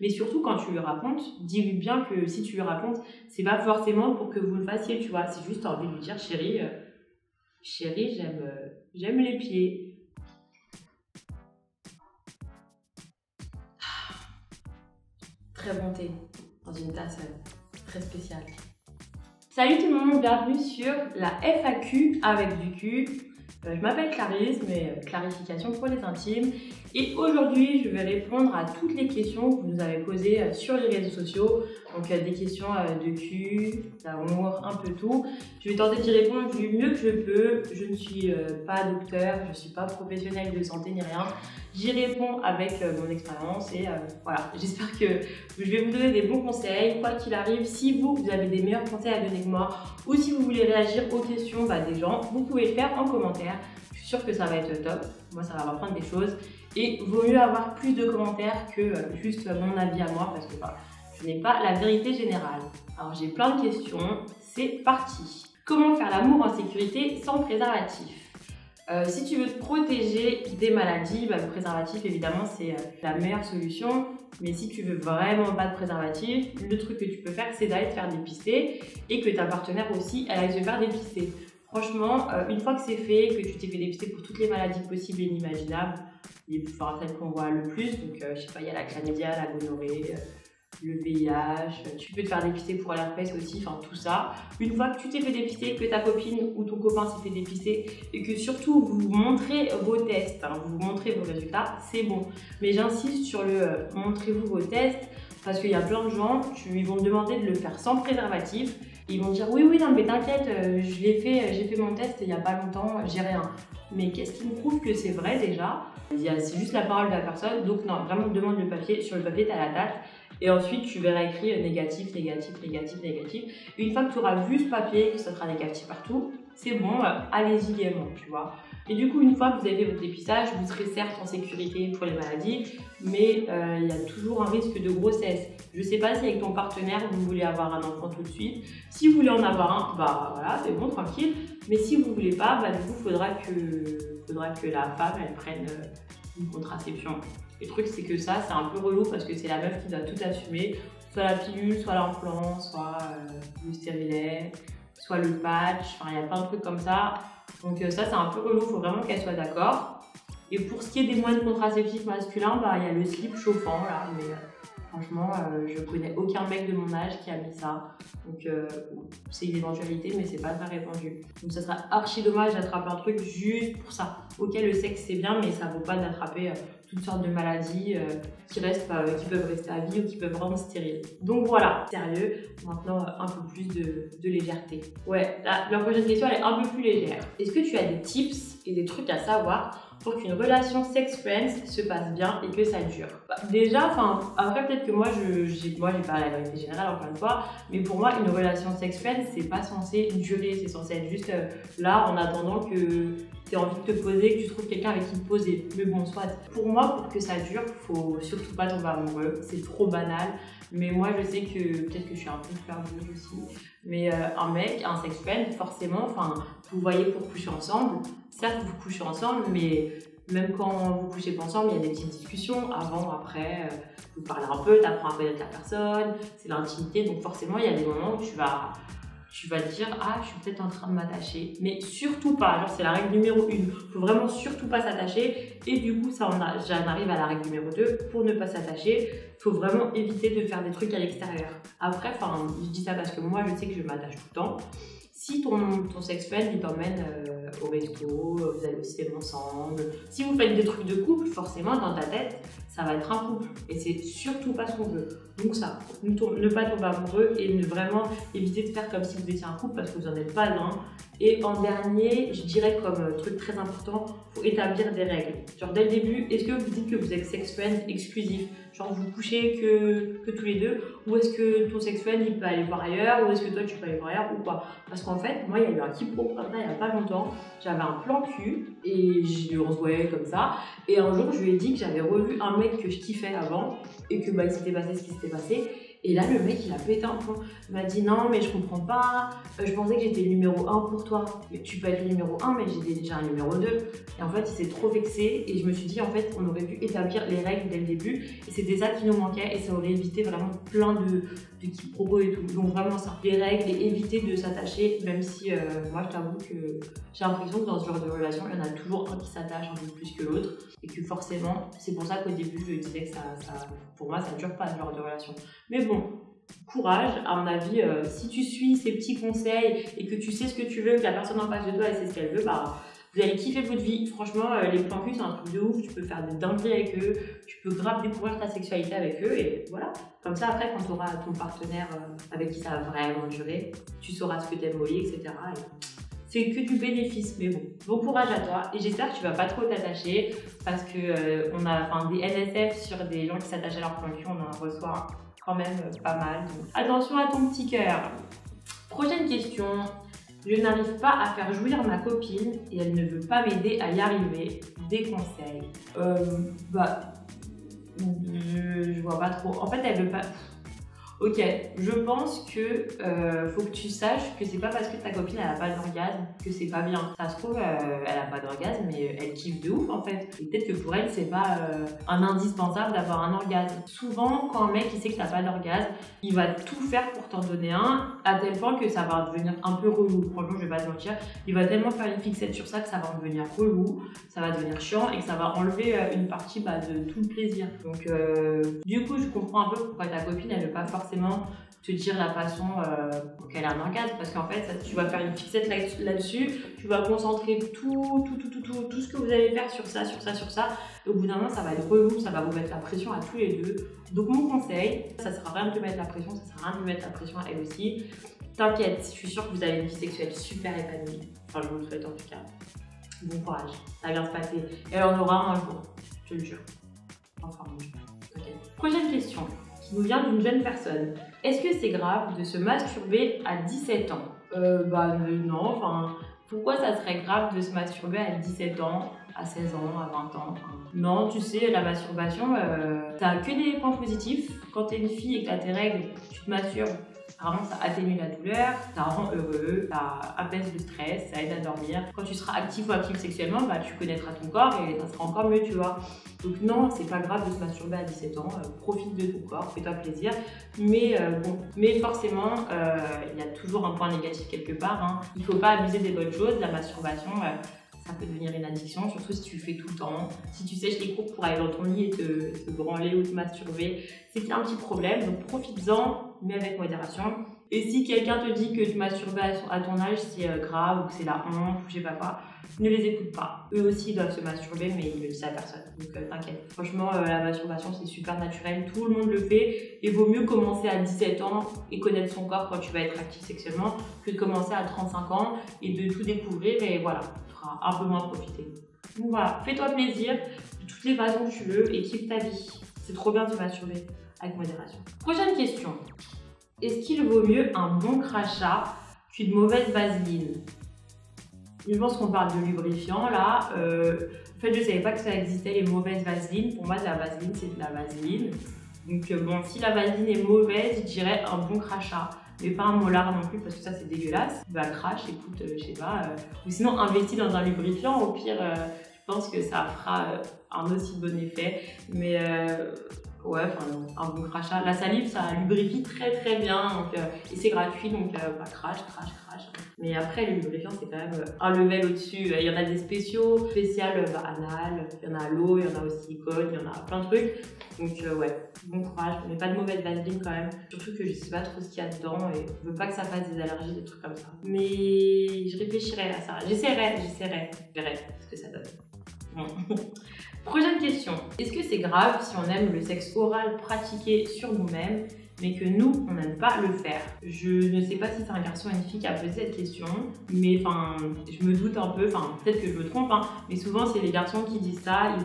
Mais surtout, quand tu lui racontes, dis-lui bien que si tu lui racontes, c'est pas forcément pour que vous le fassiez, tu vois. C'est juste envie de lui dire, chérie, j'aime les pieds. Très bon thé, dans une tasse très spéciale. Salut tout le monde, bienvenue sur la FAQ avec du cul. Je m'appelle Clarisse, mais clarification pour les intimes. Et aujourd'hui, je vais répondre à toutes les questions que vous nous avez posées sur les réseaux sociaux. Donc des questions de cul, d'amour, un peu tout. Je vais tenter d'y répondre du mieux que je peux. Je ne suis pas docteur, je ne suis pas professionnelle de santé ni rien. J'y réponds avec mon expérience et voilà. J'espère que je vais vous donner des bons conseils, quoi qu'il arrive. Si vous avez des meilleurs conseils à donner que moi ou si vous voulez réagir aux questions des gens, vous pouvez le faire en commentaire. Je suis sûre que ça va être top. Moi, ça va m'apprendre des choses. Et vaut mieux avoir plus de commentaires que juste mon avis à moi parce que je n'ai pas la vérité générale. Alors, j'ai plein de questions. C'est parti. Comment faire l'amour en sécurité sans préservatif ? Si tu veux te protéger des maladies, le préservatif évidemment c'est la meilleure solution. Mais si tu veux vraiment pas de préservatif, le truc que tu peux faire c'est d'aller te faire dépister et que ta partenaire aussi elle aille se faire dépister. Franchement, une fois que c'est fait, que tu t'es fait dépister pour toutes les maladies possibles et inimaginables, celles qu'on voit le plus, donc je sais pas, il y a la chlamydia, la gonorrhée, le VIH, tu peux te faire dépister pour l'herpès aussi, enfin tout ça. Une fois que tu t'es fait dépister, que ta copine ou ton copain s'est fait dépister et que surtout vous montrez vos tests, vous montrez vos résultats, c'est bon. Mais j'insiste sur le montrez-vous vos tests parce qu'il y a plein de gens, ils vont me demander de le faire sans préservatif. Ils vont dire oui non mais t'inquiète, j'ai fait mon test il n'y a pas longtemps, j'ai rien. Mais qu'est-ce qui me prouve que c'est vrai déjà? C'est juste la parole de la personne, donc non, vraiment demande le papier, sur le papier tu as la date. Et ensuite, tu verras écrit négatif, négatif, négatif, négatif. Et une fois que tu auras vu ce papier, que ça sera négatif partout, c'est bon, allez-y gaiement, tu vois. Et du coup, une fois que vous avez fait votre dépistage, vous serez certes en sécurité pour les maladies, mais il y a toujours un risque de grossesse. Je ne sais pas si avec ton partenaire, vous voulez avoir un enfant tout de suite. Si vous voulez en avoir un, voilà, c'est bon, tranquille. Mais si vous ne voulez pas, du coup, il faudra que la femme, elle prenne une contraception. Le truc, c'est que ça, c'est un peu relou parce que c'est la meuf qui doit tout assumer. Soit la pilule, soit l'implant, soit le stérilet, soit le patch. Enfin, il y a plein de trucs comme ça. Donc ça, c'est un peu relou. Il faut vraiment qu'elle soit d'accord. Et pour ce qui est des moyens contraceptifs masculins, il y a le slip chauffant, là. Mais franchement, je connais aucun mec de mon âge qui a mis ça. Donc c'est une éventualité, mais c'est pas très répandu. Donc ça sera archi dommage d'attraper un truc juste pour ça. Ok, le sexe c'est bien, mais ça vaut pas d'attraper toutes sortes de maladies qui peuvent rester à vie ou qui peuvent rendre stériles. Donc voilà, sérieux, maintenant un peu plus de légèreté. Ouais, la prochaine question elle est un peu plus légère. Est-ce que tu as des tips et des trucs à savoir pour qu'une relation sex-friends se passe bien et que ça dure? Déjà, après peut-être que moi j'ai pas la vérité générale encore une fois, mais pour moi une relation sex-friends c'est pas censé durer, c'est censé être juste là en attendant que tu aies envie de te poser, que tu trouves quelqu'un avec qui te poser. Mais bon, soit. Pour moi, pour que ça dure, faut surtout pas tomber amoureux, c'est trop banal. Mais moi je sais que peut-être que je suis un peu perdue aussi. Mais un mec, un sex-friend, forcément, vous voyez pour coucher ensemble. Certes, vous couchez ensemble, mais même quand vous couchez pas ensemble, il y a des petites discussions avant, après. Vous parlez un peu, t'apprends à connaître la personne, c'est l'intimité. Donc forcément, il y a des moments où tu vas te dire « Ah, je suis peut-être en train de m'attacher ». Mais surtout pas, genre c'est la règle numéro 1. Il faut vraiment surtout pas s'attacher. Et du coup, j'en arrive à la règle numéro 2. Pour ne pas s'attacher, il faut vraiment éviter de faire des trucs à l'extérieur. Après, je dis ça parce que moi, je sais que je m'attache tout le temps. Si ton sex-friend, il t'emmène au resto, vous allez au cinéma ensemble, si vous faites des trucs de couple, forcément, dans ta tête, ça va être un couple. Et c'est surtout pas ce qu'on veut. Donc ça, ne pas tomber amoureux et vraiment éviter de faire comme si vous étiez un couple parce que vous n'en êtes pas l'un. Et en dernier, je dirais comme truc très important, il faut établir des règles. Genre dès le début, est-ce que vous dites que vous êtes sex-friends exclusifs? Genre vous couchez que tous les deux? Ou est-ce que ton sex-friend il peut aller voir ailleurs? Ou est-ce que toi tu peux aller voir ailleurs ou pas? Parce qu'en fait, moi il y a eu un quiproquo comme ça il n'y a pas longtemps. J'avais un plan cul et on se voyait comme ça. Et un jour je lui ai dit que j'avais revu un mec que je kiffais avant et que il s'était passé ce qui s'était passé. Et là, le mec, il a pété un plomb. Il m'a dit non, mais je comprends pas. Je pensais que j'étais le numéro 1 pour toi. Tu peux être le numéro 1, mais j'ai déjà un numéro 2. Et en fait, il s'est trop vexé. Et je me suis dit, en fait, on aurait pu établir les règles dès le début. Et c'était ça qui nous manquait. Et ça aurait évité vraiment plein de quiproquos et tout. Donc, vraiment, ça. Les règles et éviter de s'attacher. Même si, moi, je t'avoue que j'ai l'impression que dans ce genre de relation, il y en a toujours un qui s'attache un peu plus que l'autre. Et que forcément, c'est pour ça qu'au début, je disais que pour moi, ça ne dure pas ce genre de relation. Mais bon, courage, à mon avis, si tu suis ces petits conseils et que tu sais ce que tu veux, que la personne en face de toi, elle sait ce qu'elle veut, bah, vous allez kiffer votre vie. Franchement, les plans cul, c'est un truc de ouf. Tu peux faire des dingueries avec eux, tu peux grave découvrir ta sexualité avec eux et voilà. Comme ça, après, quand tu auras ton partenaire avec qui ça va vraiment durer, tu sauras ce que t'aimes au lit, etc. C'est que du bénéfice, mais bon courage à toi et j'espère que tu vas pas trop t'attacher parce que on a des NSF sur des gens qui s'attachent à leur plan cul, on en reçoit quand même pas mal. Donc, attention à ton petit cœur. Prochaine question. Je n'arrive pas à faire jouir ma copine et elle ne veut pas m'aider à y arriver. Des conseils. Je vois pas trop. En fait, elle veut pas. Ok, je pense que faut que tu saches que c'est pas parce que ta copine elle a pas d'orgasme que c'est pas bien. Ça se trouve, elle a pas d'orgasme mais elle kiffe de ouf en fait. Et peut-être que pour elle c'est pas un indispensable d'avoir un orgasme. Souvent quand un mec il sait que t'as pas d'orgasme, il va tout faire pour t'en donner un à tel point que ça va devenir un peu relou. Franchement je vais pas te mentir, il va tellement faire une fixette sur ça que ça va devenir relou, ça va devenir chiant et que ça va enlever une partie de tout le plaisir. Donc du coup je comprends un peu pourquoi ta copine elle veut pas forcément te dire la façon qu'elle a un orgasme parce qu'en fait tu vas faire une fixette là-dessus, tu vas concentrer tout ce que vous allez faire sur ça et au bout d'un moment ça va être relou, ça va vous mettre la pression à tous les deux. Donc mon conseil, ça sert à rien de te mettre la pression, ça sert à rien de lui mettre la pression à elle aussi. T'inquiète, je suis sûre que vous avez une vie sexuelle super épanouie, enfin je vous le souhaite en tout cas. Bon courage, ça va bien se passer et elle en aura un jour, je te le jure. Enfin bon, okay. Prochaine question nous vient d'une jeune personne. Est-ce que c'est grave de se masturber à 17 ans? Non, enfin, pourquoi ça serait grave de se masturber à 17 ans, à 16 ans, à 20 ans? Non, tu sais, la masturbation, t'as que des points positifs. Quand t'es une fille et que t'as tes règles, tu te masturbes. Vraiment, ça atténue la douleur, ça rend heureux, ça apaise le stress, ça aide à dormir. Quand tu seras actif ou active sexuellement, tu connaîtras ton corps et ça sera encore mieux, tu vois. Donc non, c'est pas grave de se masturber à 17 ans, profite de ton corps, fais-toi plaisir. Mais forcément, il y a toujours un point négatif quelque part. Hein. Il faut pas abuser des bonnes choses, la masturbation. Ça peut devenir une addiction, surtout si tu le fais tout le temps. Si tu sèches les cours pour aller dans ton lit et te branler ou te masturber, c'est qu'il y a un petit problème. Donc profites-en, mais avec modération. Et si quelqu'un te dit que te masturber à ton âge c'est grave ou que c'est la honte ou je sais pas quoi, ne les écoute pas. Eux aussi ils doivent se masturber mais ils le disent à personne. Donc t'inquiète. Franchement la masturbation c'est super naturel, tout le monde le fait et vaut mieux commencer à 17 ans et connaître son corps quand tu vas être actif sexuellement que de commencer à 35 ans et de tout découvrir et voilà, tu feras un peu moins profiter. Donc voilà, fais-toi plaisir de toutes les façons que tu veux et kiffe ta vie. C'est trop bien de se masturber avec modération. Prochaine question. Est-ce qu'il vaut mieux un bon crachat qu'une mauvaise vaseline? Je pense qu'on parle de lubrifiant là. En fait, je savais pas que ça existait les mauvaises vaselines. Pour moi, de la vaseline, c'est de la vaseline. Donc bon, si la vaseline est mauvaise, je dirais un bon crachat. Mais pas un molar non plus parce que ça c'est dégueulasse. Crash, écoute, je sais pas. Ou sinon, investis dans un lubrifiant. Au pire, je pense que ça fera un aussi bon effet. Mais ouais, un bon crachat. La salive, ça lubrifie très bien. Donc, et c'est gratuit, donc crash. Mais après, le lubrifiant, c'est quand même un level au-dessus. Il y en a des spéciales anal, il y en a à l'eau, il y en a au silicone, il y en a plein de trucs. Donc ouais, bon courage, mais pas de mauvaise vaseline quand même. Surtout que je sais pas trop ce qu'il y a dedans et je veux pas que ça fasse des allergies, des trucs comme ça. Mais je réfléchirai à ça. J'essaierai. Je verrai ce que ça donne. Bon. Prochaine question. Est-ce que c'est grave si on aime le sexe oral pratiqué sur nous-mêmes mais que nous, on n'aime pas le faire? Je ne sais pas si c'est un garçon ou une fille qui a posé cette question, mais je me doute un peu, peut-être que je me trompe, mais souvent c'est les garçons qui disent ça,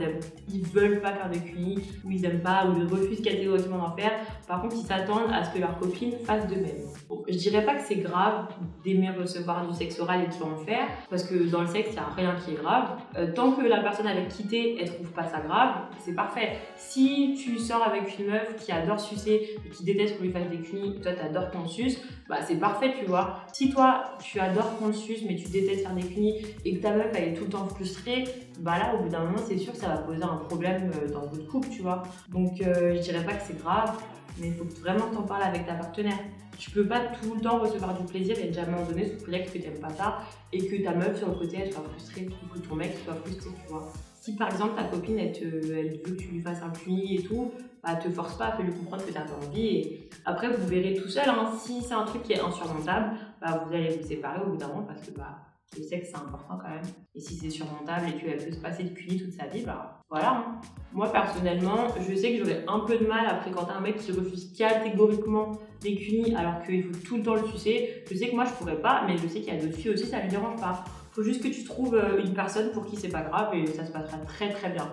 ils veulent pas faire de QI, ou ils aiment pas, ou ils refusent catégoriquement d'en faire. Par contre, ils s'attendent à ce que leurs copines fassent de même. Bon, je dirais pas que c'est grave d'aimer recevoir du sexe oral et de en faire, parce que dans le sexe, il n'y a rien qui est grave. Tant que la personne avec qui t'es, elle trouve pas ça grave, c'est parfait. Si tu sors avec une meuf qui adore sucer et qui détestes qu'on lui fasse des cunis, toi t'adores qu'on le suce, bah c'est parfait, tu vois. Si toi tu adores qu'on le suce mais tu détestes faire des cunis et que ta meuf elle est tout le temps frustrée, bah là au bout d'un moment c'est sûr que ça va poser un problème dans votre couple, tu vois. Donc je dirais pas que c'est grave, mais il faut vraiment que t'en parles avec ta partenaire. Tu peux pas tout le temps recevoir du plaisir et déjà à un moment donné sous prétexte que t'aimes pas ça et que ta meuf sur le côté elle soit frustrée ou que ton mec soit frustré, tu vois. Si par exemple ta copine elle veut que tu lui fasses un cuni et tout, bah te force pas, fais-lui comprendre que t'as pas envie et après vous verrez tout seul, hein. Si c'est un truc qui est insurmontable, bah vous allez vous séparer au bout d'un moment parce que bah le sexe c'est important quand même. Et si c'est surmontable et qu'elle peut se passer de cuni toute sa vie, bah voilà. Hein. Moi personnellement, je sais que j'aurais un peu de mal à fréquenter un mec qui refuse catégoriquement des cunis alors qu'il faut tout le temps le sucer. Je sais que moi je pourrais pas, mais je sais qu'il y a d'autres filles aussi, ça lui dérange pas. Faut juste que tu trouves une personne pour qui c'est pas grave et ça se passera très très bien.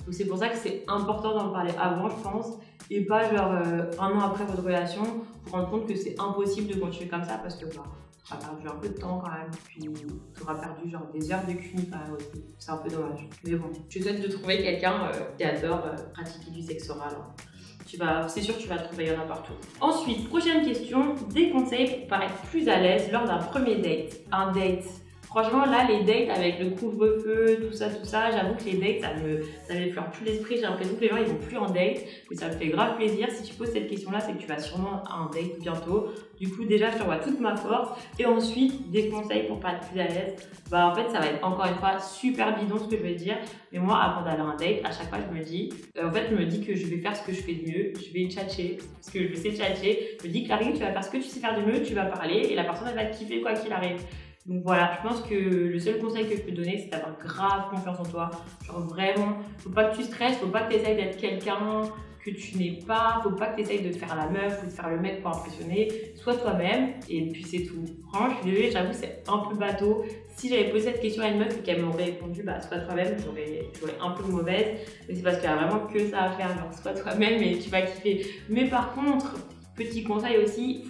Donc c'est pour ça que c'est important d'en parler avant, je pense, et pas genre un an après votre relation, pour rendre compte que c'est impossible de continuer comme ça parce que bah, tu auras perdu un peu de temps quand même, puis tu auras perdu genre des heures de cuni quand même aussi. C'est un peu dommage. Mais bon, je te souhaite de trouver quelqu'un qui adore pratiquer du sexe oral. C'est sûr que tu vas le trouver, il y en a partout. Ensuite, prochaine question, des conseils pour paraître plus à l'aise lors d'un premier date. Un date. Franchement, là, les dates avec le couvre-feu, tout ça, j'avoue que les dates, ça m'effleure plus l'esprit. J'ai l'impression que les gens, ils vont plus en date. Mais ça me fait grave plaisir. Si tu poses cette question-là, c'est que tu vas sûrement à un date bientôt. Du coup, déjà, je t'envoie toute ma force. Et ensuite, des conseils pour pas être plus à l'aise. Bah, en fait, ça va être encore une fois super bidon ce que je vais te dire. Mais moi, avant d'aller à un date, à chaque fois, je me dis que je vais faire ce que je fais de mieux. Je vais tchatcher. Parce que je sais tchatcher. Je me dis, Clarisse, tu vas faire ce que tu sais faire de mieux. Tu vas parler. Et la personne, elle va te kiffer quoi qu'il arrive. Donc voilà, je pense que le seul conseil que je peux te donner, c'est d'avoir grave confiance en toi. Genre vraiment, faut pas que tu stresses, faut pas que tu essayes d'être quelqu'un que tu n'es pas, faut pas que tu essayes de faire la meuf ou de faire le mec pour impressionner. Sois toi-même et puis c'est tout. Franchement, je suis désolée, j'avoue, c'est un peu bateau. Si j'avais posé cette question à une meuf et qu'elle m'aurait répondu, bah sois toi-même, j'aurais un peu mauvaise. Mais c'est parce qu'il y a vraiment que ça à faire, genre sois toi-même et tu vas kiffer. Mais par contre, petit conseil aussi,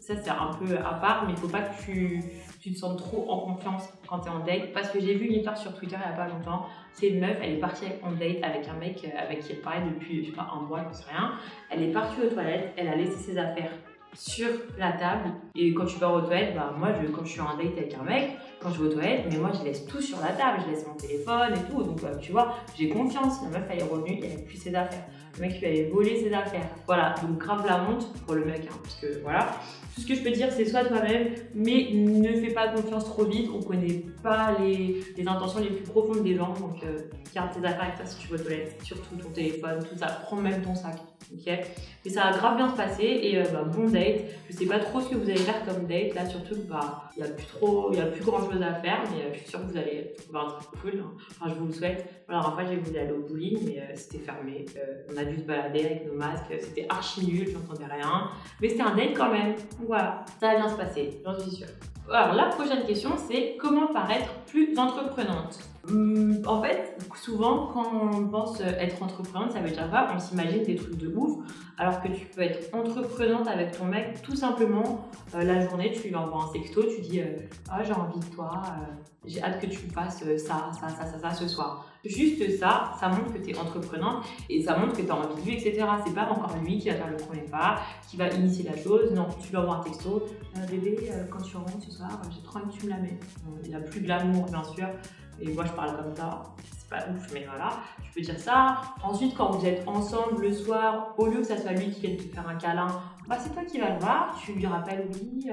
ça c'est un peu à part, mais il faut pas que tu te sens trop en confiance quand tu es en date. Parce que j'ai vu une histoire sur Twitter il n'y a pas longtemps. C'est une meuf, elle est partie en date avec un mec avec qui elle parlait depuis, je sais pas, un mois, je ne sais rien. Elle est partie aux toilettes, elle a laissé ses affaires sur la table. Et quand tu vas aux toilettes, bah moi, quand je suis en date avec un mec, quand je vais aux toilettes, mais moi, je laisse tout sur la table. Je laisse mon téléphone et tout. Donc, tu vois, j'ai confiance. La meuf, elle est revenue, elle a plus ses affaires. Le mec lui avait volé ses affaires. Voilà, donc grave la honte pour le mec, hein, parce que voilà. Tout ce que je peux dire, c'est sois toi-même, mais ne fais pas confiance trop vite. On connaît pas les intentions les plus profondes des gens, donc garde tes affaires avec toi si tu vas aux toilettes, surtout ton téléphone, tout ça. Prends même ton sac, ok? Et ça va grave bien se passer et bon date. Je sais pas trop ce que vous allez faire comme date, là surtout bah il y a plus grand chose à faire, mais je suis sûre que vous allez trouver un truc cool. Hein. Enfin, je vous le souhaite. Voilà, en fait, j'ai voulu aller au bowling, mais c'était fermé. On a dû se balader avec nos masques, c'était archi nul, j'entendais rien. Mais c'était un date quand même. Voilà, ça va bien se passer, j'en suis sûre. Alors la prochaine question, c'est comment paraître plus entreprenante. En fait, souvent quand on pense être entreprenante, ça veut dire quoi? On s'imagine des trucs de ouf, alors que tu peux être entreprenante avec ton mec tout simplement. La journée, tu lui envoies un sexto, tu dis ah, j'ai envie de toi, j'ai hâte que tu fasses ça ce soir. Juste ça, ça montre que tu es entreprenante et ça montre que tu as envie de lui, etc. C'est pas encore lui qui va faire le premier pas, qui va initier la chose. Non, tu lui envoies un texto. Bébé, quand tu rentres ce soir, j'ai trop envie que tu me la mettes. Il a plus glamour, bien sûr. Et moi, je parle comme ça. C'est pas ouf, mais voilà. Tu peux dire ça. Ensuite, quand vous êtes ensemble le soir, au lieu que ça soit lui qui vienne te faire un câlin, bah, c'est toi qui vas le voir. Tu lui rappelles, oui.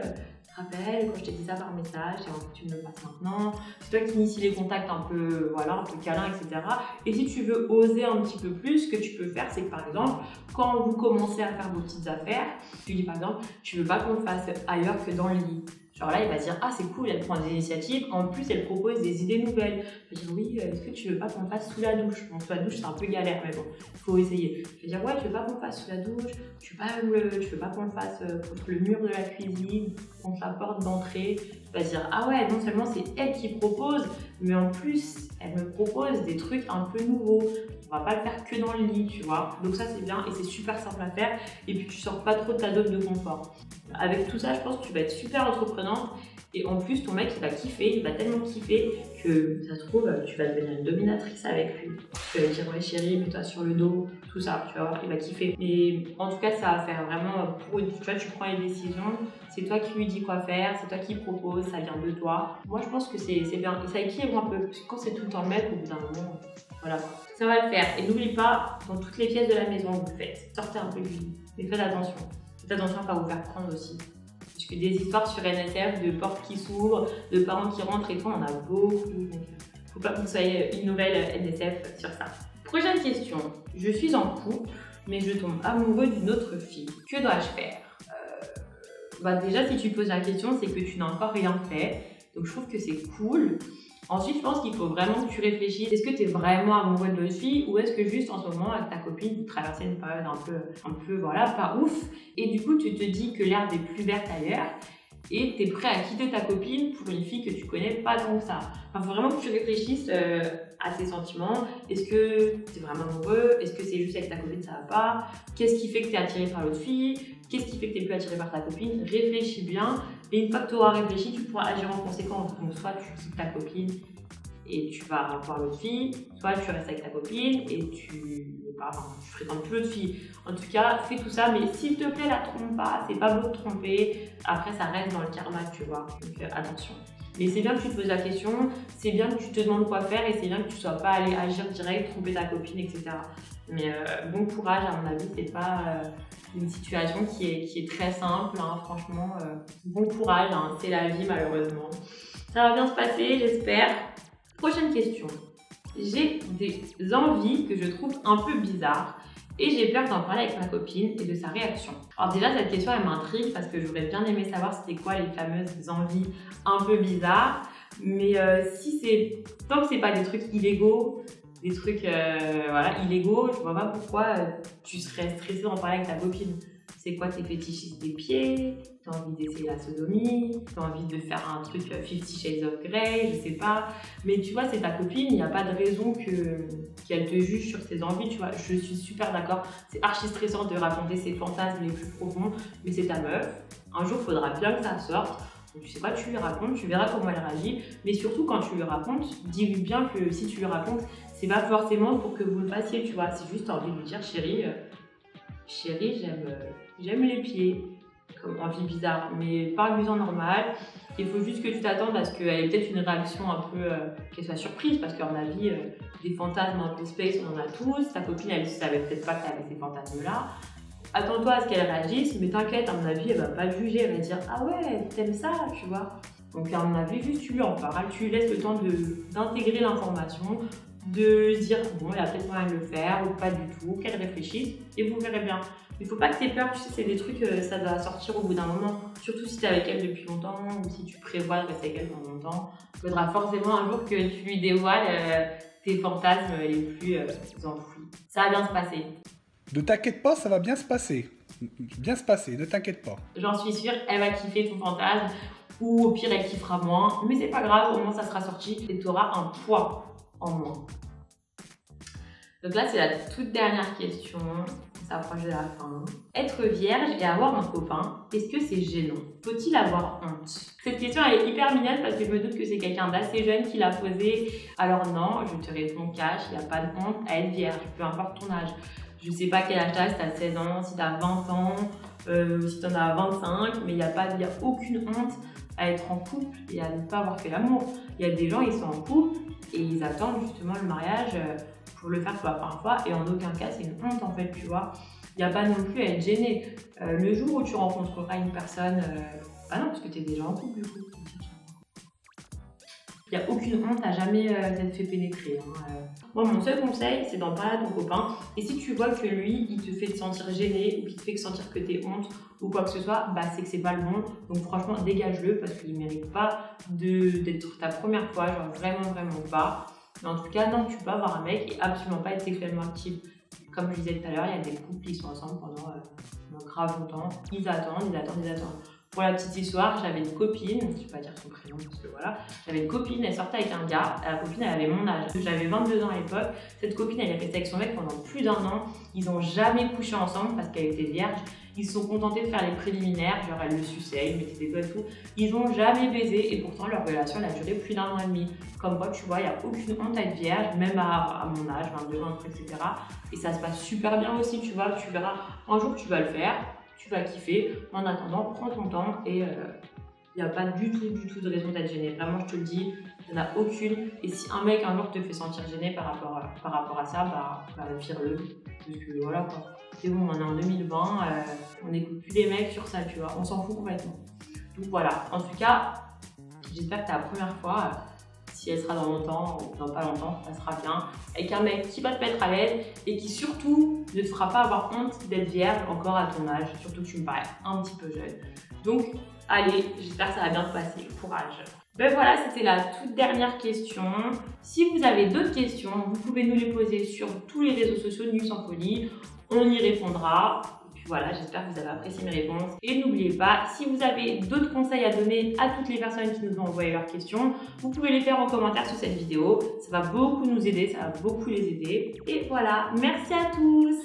Rappelle, quand je t'ai dit ça par message, j'ai envie que tu me le fasses maintenant. C'est toi qui initie les contacts un peu, voilà, un peu câlin, etc. Et si tu veux oser un petit peu plus, ce que tu peux faire, c'est que par exemple, quand vous commencez à faire vos petites affaires, tu dis par exemple, tu veux pas qu'on le fasse ailleurs que dans le lit. Genre là, il va dire, ah c'est cool, elle prend des initiatives, en plus elle propose des idées nouvelles. Je vais dire, oui, est-ce que tu veux pas qu'on le fasse sous la douche? Bon, sous la douche c'est un peu galère, mais bon, il faut essayer. Je vais dire, ouais, tu veux pas qu'on le fasse sous la douche? Tu veux pas qu'on le fasse contre le mur de la cuisine, contre la porte d'entrée? Je vais dire, ah ouais, non seulement c'est elle qui propose, mais en plus, elle me propose des trucs un peu nouveaux. On va pas le faire que dans le lit, tu vois. Donc ça, c'est bien et c'est super simple à faire. Et puis, tu sors pas trop de ta zone de confort. Avec tout ça, je pense que tu vas être super entreprenante. Et en plus, ton mec, il va kiffer, il va tellement kiffer que ça se trouve, tu vas devenir une dominatrice avec lui. Tu vas lui dire, ouais chérie, mets-toi sur le dos, tout ça, tu vas voir qu'il va kiffer. Et en tout cas, ça va faire vraiment pour une. Tu vois, tu prends les décisions, c'est toi qui lui dis quoi faire, c'est toi qui propose, ça vient de toi. Moi, je pense que c'est bien. Et ça équilibre un peu, parce que quand c'est tout le temps le mec, au bout d'un moment, voilà. Ça va le faire. Et n'oublie pas, dans toutes les pièces de la maison, vous le faites. Sortez un peu du lit, mais faites attention. Faites attention à ne pas vous faire prendre aussi. Parce que des histoires sur NSF, de portes qui s'ouvrent, de parents qui rentrent et tout, on en a beaucoup. Donc, faut pas que vous soyez une nouvelle NSF sur ça. Prochaine question. Je suis en couple, mais je tombe amoureux d'une autre fille. Que dois-je faire? Déjà, si tu poses la question, c'est que tu n'as encore rien fait. Donc, je trouve que c'est cool. Ensuite, je pense qu'il faut vraiment que tu réfléchisses. Est-ce que tu es vraiment amoureux de l'autre fille ou est-ce que juste en ce moment, avec ta copine, vous traversez une période un peu, voilà, pas ouf. Et du coup, tu te dis que l'herbe est plus verte ailleurs et tu es prêt à quitter ta copine pour une fille que tu connais pas tant que ça. Enfin, faut vraiment que tu réfléchisses à tes sentiments. Est-ce que tu es vraiment amoureux? Est-ce que c'est juste avec ta copine, ça va pas? Qu'est-ce qui fait que tu es attiré par l'autre fille? Qu'est-ce qui fait que tu n'es plus attiré par ta copine? Réfléchis bien. Et une fois que tu auras réfléchi, tu pourras agir en conséquence. Donc, soit tu quittes ta copine et tu vas voir l'autre fille, soit tu restes avec ta copine et tu fréquentes plus l'autre fille. En tout cas, fais tout ça, mais s'il te plaît, la trompe pas. C'est pas beau de tromper. Après, ça reste dans le karma, tu vois. Donc, attention. Mais c'est bien que tu te poses la question, c'est bien que tu te demandes quoi faire et c'est bien que tu sois pas allé agir direct, tromper ta copine, etc. Mais bon courage, à mon avis, c'est pas une situation qui est très simple, hein, franchement. Bon courage, hein, c'est la vie malheureusement. Ça va bien se passer, j'espère. Prochaine question. J'ai des envies que je trouve un peu bizarres et j'ai peur d'en parler avec ma copine et de sa réaction. Alors déjà, cette question, elle m'intrigue parce que j'aurais bien aimé savoir c'était quoi les fameuses envies un peu bizarres. Mais tant que c'est pas des trucs illégaux, des trucs illégaux, je vois pas pourquoi tu serais stressée d'en parler avec ta copine. C'est quoi tes fétichistes des pieds? T'as envie d'essayer la sodomie? T'as envie de faire un truc 50 Shades of Grey? Je sais pas. Mais tu vois, c'est ta copine, il n'y a pas de raison qu'elle te juge sur ses envies, tu vois. Je suis super d'accord. C'est archi stressant de raconter ses fantasmes les plus profonds, mais c'est ta meuf. Un jour, il faudra bien que ça sorte. Donc, tu sais quoi, tu lui racontes, tu verras comment elle réagit. Mais surtout, quand tu lui racontes, dis-lui bien que si tu lui racontes, c'est pas forcément pour que vous le fassiez, tu vois. C'est juste envie de lui dire, chérie, j'aime les pieds, comme envie bizarre, mais parle-lui-en normal. Il faut juste que tu t'attendes à ce qu'elle ait peut-être une réaction un peu, qu'elle soit surprise, parce qu'à mon avis, des fantasmes un peu space, on en a tous. Ta copine, elle ne savait peut-être pas que tu avais ces fantasmes-là. Attends-toi à ce qu'elle réagisse, mais t'inquiète, à mon avis, elle va pas te juger, elle va dire « Ah ouais, t'aimes ça, tu vois ?» Donc à mon avis, juste tu lui en parles, tu lui laisses le temps d'intégrer l'information, de se dire « Bon, il a peut-être moyen de le faire » ou pas du tout, qu'elle réfléchisse, et vous verrez bien. Il faut pas que tu aies peur, tu sais, c'est des trucs, ça va sortir au bout d'un moment. Surtout si tu es avec elle depuis longtemps ou si tu prévois de rester avec elle pendant longtemps. Il faudra forcément un jour que tu lui dévoiles tes fantasmes les plus enfouis. Ça va bien se passer. Ne t'inquiète pas, ça va bien se passer. Bien se passer, ne t'inquiète pas. J'en suis sûre, elle va kiffer ton fantasme. Ou au pire, elle kiffera moins. Mais c'est pas grave, au moins ça sera sorti et tu auras un poids en moins. Donc là, c'est la toute dernière question. Ça approche de la fin. Être vierge et avoir un copain, est-ce que c'est gênant? Faut-il avoir honte? Cette question elle est hyper mignonne parce que je me doute que c'est quelqu'un d'assez jeune qui l'a posée. Alors non, je te réponds cash, il n'y a pas de honte à être vierge, peu importe ton âge. Je sais pas quel âge t'as, si t'as 16 ans, si t'as 20 ans, si t'en as 25, mais il n'y a aucune honte à être en couple et à ne pas avoir fait l'amour. Il y a des gens, ils sont en couple et ils attendent justement le mariage pour le faire pour la première fois et en aucun cas c'est une honte en fait, tu vois. Il n'y a pas non plus à être gêné. Le jour où tu rencontreras une personne, bah non, parce que tu es déjà en couple du coup. Il n'y a aucune honte à jamais t'être fait pénétrer. Hein. Moi, mon seul conseil, c'est d'en parler à ton copain. Et si tu vois que lui, il te fait te sentir gêné ou qu'il te fait sentir que t'es honte ou quoi que ce soit, bah c'est que c'est pas le bon. Donc franchement, dégage-le parce qu'il ne mérite pas d'être ta première fois, genre vraiment, vraiment pas. Mais en tout cas, non, tu peux avoir un mec et absolument pas être sexuellement actif. Comme je disais tout à l'heure, il y a des couples qui sont ensemble pendant grave longtemps. Ils attendent. Pour la petite histoire, j'avais une copine, je ne vais pas dire son prénom parce que voilà, j'avais une copine, elle sortait avec un gars, la copine elle avait mon âge, j'avais 22 ans à l'époque, cette copine elle est restée avec son mec pendant plus d'1 an, ils n'ont jamais couché ensemble parce qu'elle était vierge, ils se sont contentés de faire les préliminaires, genre elle le suçait, ils mettaient des doigts et tout, ils n'ont jamais baisé et pourtant leur relation elle a duré plus d'1 an et demi. Comme quoi tu vois, il n'y a aucune honte à être vierge, même à mon âge, 22 ans, etc. Et ça se passe super bien aussi, tu vois, tu verras, un jour tu vas le faire. Tu vas kiffer. En attendant, prends ton temps et il n'y a pas du tout de raison d'être gêné. Vraiment, je te le dis, il n'y en a aucune. Et si un mec un jour te fait sentir gêné par rapport à ça, bah vire-le. Parce que voilà quoi. C'est bon, on est en 2020, on n'écoute plus les mecs sur ça, tu vois. On s'en fout complètement. Donc voilà. En tout cas, j'espère que c'est la première fois. Si elle sera dans longtemps ou dans pas longtemps, ça sera bien. Avec un mec qui va te mettre à l'aise et qui surtout ne te fera pas avoir honte d'être vierge encore à ton âge. Surtout que tu me parais un petit peu jeune. Donc, allez, j'espère que ça va bien te passer. Courage. Ben voilà, c'était la toute dernière question. Si vous avez d'autres questions, vous pouvez nous les poser sur tous les réseaux sociaux de Nuit Sans Folie. On y répondra. Voilà, j'espère que vous avez apprécié mes réponses. Et n'oubliez pas, si vous avez d'autres conseils à donner à toutes les personnes qui nous ont envoyé leurs questions, vous pouvez les faire en commentaire sous cette vidéo. Ça va beaucoup nous aider, ça va beaucoup les aider. Et voilà, merci à tous!